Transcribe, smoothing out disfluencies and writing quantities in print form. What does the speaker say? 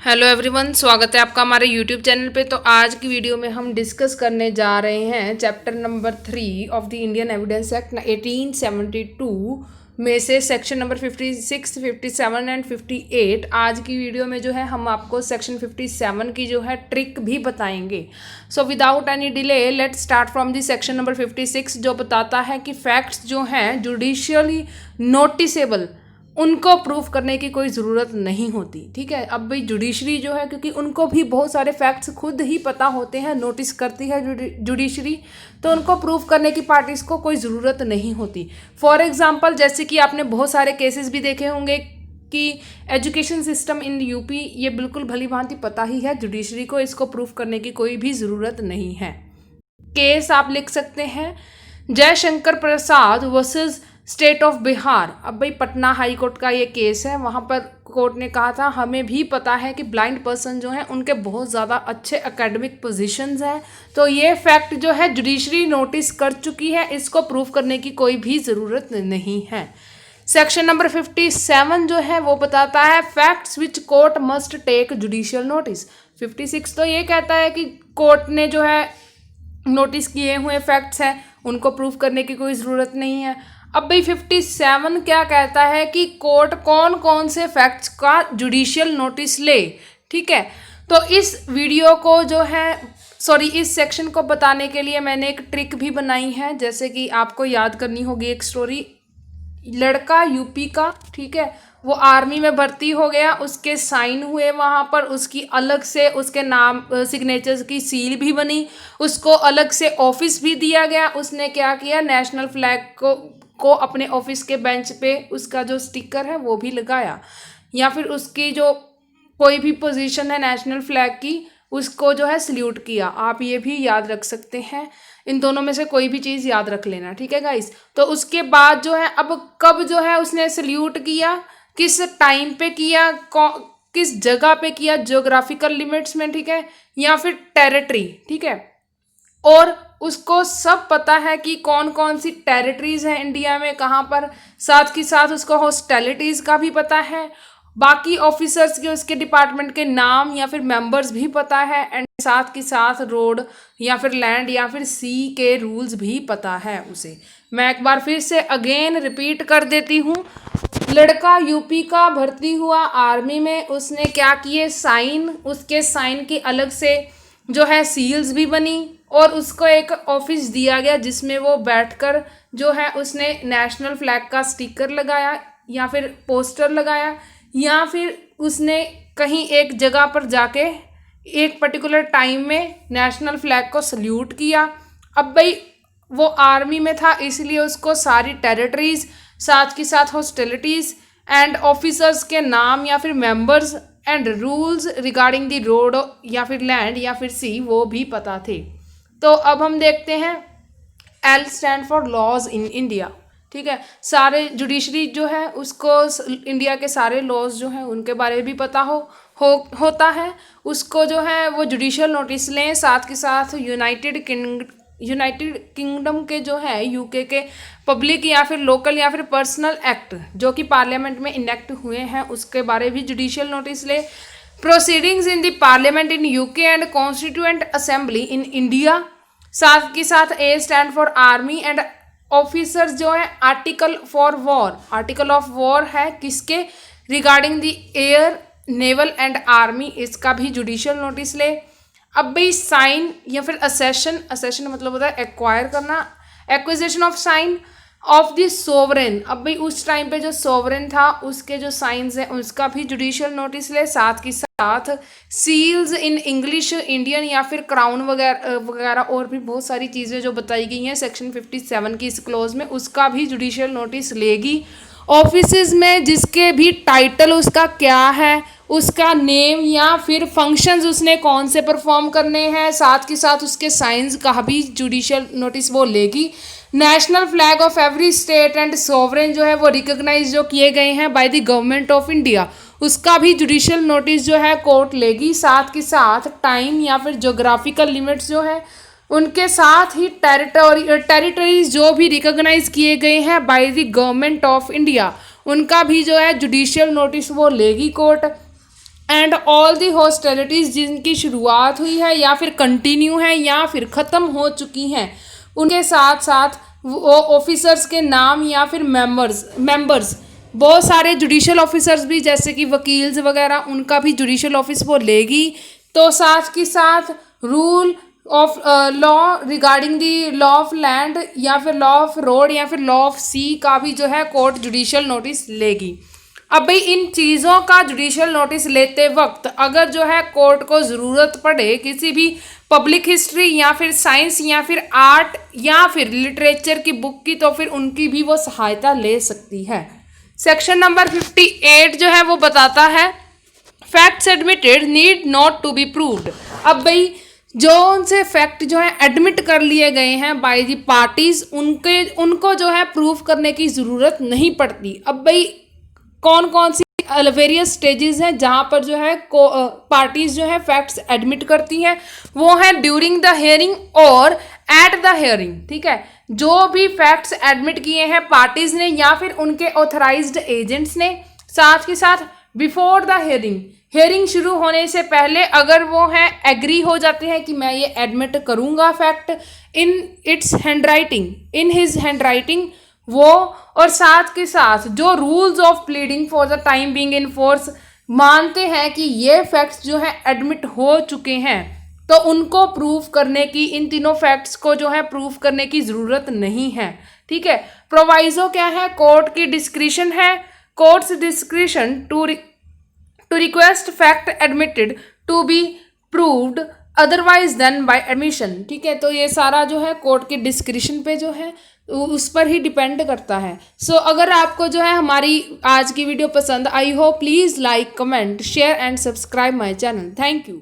Hello everyone, स्वागत है आपका हमारे यूट्यूब चैनल पे। तो आज की वीडियो में हम डिस्कस करने जा रहे हैं chapter number 3 of the Indian evidence act 1872 में से सेक्शन नंबर 56, 57 एंड 58। आज की वीडियो में जो है हम आपको सेक्शन 57 की जो है ट्रिक भी बताएंगे। So without any delay let start from the section number 56, जो बताता है कि फैक्ट्स जो हैं जुडिशियली नोटिसेबल उनको प्रूफ करने की कोई ज़रूरत नहीं होती। ठीक है, अब भाई जुडिशरी जो है, क्योंकि उनको भी बहुत सारे फैक्ट्स खुद ही पता होते हैं, नोटिस करती है जुडिशरी, तो उनको प्रूफ करने की पार्टीज़ को कोई ज़रूरत नहीं होती। फॉर एग्जांपल, जैसे कि आपने बहुत सारे केसेस भी देखे होंगे कि एजुकेशन सिस्टम इन यूपी, ये बिल्कुल भली भांति पता ही है, जुडिशरी को इसको प्रूफ करने की कोई भी ज़रूरत नहीं है। केस आप लिख सकते हैं Jaishankar Prasad versus state of Bihar. अब भाई पटना हाई कोर्ट का ये केस है। वहाँ पर कोर्ट ने कहा था हमें भी पता है कि ब्लाइंड पर्सन जो हैं उनके बहुत ज़्यादा अच्छे एकेडमिक पोजीशंस हैं, तो ये फैक्ट जो है जुडिशरी नोटिस कर चुकी है, इसको प्रूफ करने की कोई भी ज़रूरत नहीं है। सेक्शन नंबर 57 जो है वो बताता है facts which court must take judicial notice. 56 तो ये कहता है कि कोर्ट ने जो है नोटिस किए हुए फैक्ट्स हैं, उनको प्रूफ करने की कोई ज़रूरत नहीं है। अब भाई 57 क्या कहता है कि कोर्ट कौन कौन से फैक्ट्स का जुडिशियल नोटिस ले। ठीक है, तो इस वीडियो को जो है इस सेक्शन को बताने के लिए मैंने एक ट्रिक भी बनाई है। जैसे कि आपको याद करनी होगी एक स्टोरी, लड़का यूपी का, ठीक है, वो आर्मी में भर्ती हो गया, उसके साइन हुए वहाँ पर, उसकी अलग से उसके नाम सिग्नेचर्स की सील भी बनी, उसको अलग से ऑफिस भी दिया गया। उसने क्या किया, नेशनल फ्लैग को अपने ऑफिस के बेंच पे उसका जो स्टिकर है वो भी लगाया, या फिर उसकी जो कोई भी पोजीशन है नेशनल फ्लैग की उसको जो है सल्यूट किया। आप ये भी याद रख सकते हैं, इन दोनों में से कोई भी चीज़ याद रख लेना। ठीक है गाइस, तो उसके बाद जो है अब कब जो है उसने सल्यूट किया, किस टाइम पे किया, किस जगह पे किया, ज्योग्राफिकल लिमिट्स में, ठीक है, या फिर टेरिटरी, ठीक है, और उसको सब पता है कि कौन कौन सी टेरिटरीज हैं इंडिया में, कहाँ पर, साथ के साथ उसको हॉस्टिलिटीज़ का भी पता है, बाकी ऑफिसर्स के उसके डिपार्टमेंट के नाम या फिर मेंबर्स भी पता है, एंड साथ के साथ रोड या फिर लैंड या फिर सी के रूल्स भी पता है उसे। मैं एक बार फिर से अगेन रिपीट कर देती हूँ। लड़का यूपी का भर्ती हुआ आर्मी में, उसने क्या किए, साइन, उसके साइन की अलग से जो है सील्स भी बनी, और उसको एक ऑफिस दिया गया जिसमें वो बैठकर जो है उसने नेशनल फ्लैग का स्टिकर लगाया या फिर पोस्टर लगाया, या फिर उसने कहीं एक जगह पर जाके एक पर्टिकुलर टाइम में नेशनल फ्लैग को सल्यूट किया। अब भाई वो आर्मी में था, इसलिए उसको सारी टेरिटरीज, साथ के साथ हॉस्टिलिटीज़ एंड ऑफिसर्स के नाम या फिर members and rules regarding the road या फिर लैंड या फिर सी वो भी पता थे। तो अब हम देखते हैं, L stand for laws in India. ठीक है, सारे जुडिशरी जो है उसको इंडिया के सारे लॉज जो हैं उनके बारे में भी पता होता है, उसको जो है वो जुडिशियल नोटिस लें। साथ के साथ यूनाइटेड किंगडम के जो है यूके के पब्लिक या फिर लोकल या फिर पर्सनल एक्ट जो कि पार्लियामेंट में इनेक्ट हुए हैं उसके बारे भी जुडिशियल नोटिस ले। Proceedings in the parliament in UK and constituent assembly in India. साथ के साथ a stand for army and officers जो है article for war, article of war है किसके, regarding the air, naval and army, इसका भी जुडिशियल नोटिस ले। अब भाई साइन या फिर असेशन मतलब होता है एक्वायर करना, acquisition of sine of the sovereign. अब भाई उस टाइम पे जो सोवरेन था उसके जो साइंस हैं उसका भी जुडिशियल नोटिस ले। साथ के साथ सील्स इन इंग्लिश, इंडियन या फिर क्राउन वगैरह और भी बहुत सारी चीज़ें जो बताई गई हैं सेक्शन 57 की इस क्लोज में, उसका भी जुडिशियल नोटिस लेगी। ऑफिसेज में जिसके भी टाइटल उसका क्या है, उसका नेम या फिर फंक्शंस उसने कौन से परफॉर्म करने हैं, साथ के साथ उसके साइंस का भी जुडिशियल नोटिस वो लेगी। National flag of every state and sovereign जो है वो रिकॉग्नाइज जो किए गए हैं by the government of India, उसका भी जुडिशियल नोटिस जो है कोर्ट लेगी। साथ के साथ टाइम या फिर जोग्राफिकल लिमिट्स जो है उनके साथ ही टेरिटरीज जो भी रिकॉग्नाइज किए गए हैं by the government of India, उनका भी जो है जुडिशियल नोटिस वो लेगी court. And all the hostilities जिनकी शुरुआत हुई है या फिर कंटिन्यू है या फिर ख़त्म हो चुकी हैं, उनके साथ साथ वो ऑफिसर्स के नाम या फिर मेंबर्स बहुत सारे जुडिशल ऑफिसर्स भी जैसे कि वकील्स वगैरह, उनका भी जुडिशल ऑफिस वो लेगी। तो साथ के साथ rule of law regarding the law of land या फिर लॉ ऑफ रोड या फिर लॉ ऑफ सी का भी जो है कोर्ट जुडिशल नोटिस लेगी। अब भाई इन चीज़ों का जुडिशल नोटिस लेते वक्त अगर जो है कोर्ट को ज़रूरत पड़े किसी भी पब्लिक हिस्ट्री या फिर साइंस या फिर आर्ट या फिर लिटरेचर की बुक की, तो फिर उनकी भी वो सहायता ले सकती है। सेक्शन नंबर 58 जो है वो बताता है facts admitted need not to be proved. अब भाई जो उनसे फैक्ट जो है एडमिट कर लिए गए हैं बाय दी पार्टीज, उनको जो है प्रूफ करने की ज़रूरत नहीं पड़ती। अब भाई कौन कौन सी वेरियस स्टेजेस हैं जहाँ पर जो है पार्टीज जो है फैक्ट्स एडमिट करती हैं, वो है ड्यूरिंग द हियरिंग और एट द हियरिंग। ठीक है, जो भी फैक्ट्स एडमिट किए हैं पार्टीज ने या फिर उनके ऑथराइज्ड एजेंट्स ने, साथ के साथ बिफोर द हियरिंग, हियरिंग शुरू होने से पहले अगर वो हैं एग्री हो जाते हैं कि मैं ये एडमिट करूँगा fact in its handwriting, in his handwriting वो, और साथ के साथ जो rules of pleading for the time being in force मानते हैं कि ये फैक्ट्स जो है एडमिट हो चुके हैं, तो उनको प्रूफ करने की, इन तीनों फैक्ट्स को जो है प्रूफ करने की ज़रूरत नहीं है। ठीक है, प्रोवाइजो क्या है, कोर्ट की डिस्क्रिशन है, court's discretion to request fact admitted to be proved otherwise than by admission. ठीक है, तो ये सारा जो है कोर्ट के डिस्क्रिशन पे जो है उस पर ही डिपेंड करता है। सो अगर आपको जो है हमारी आज की वीडियो पसंद आई हो, please like, comment, share and subscribe my channel. Thank you.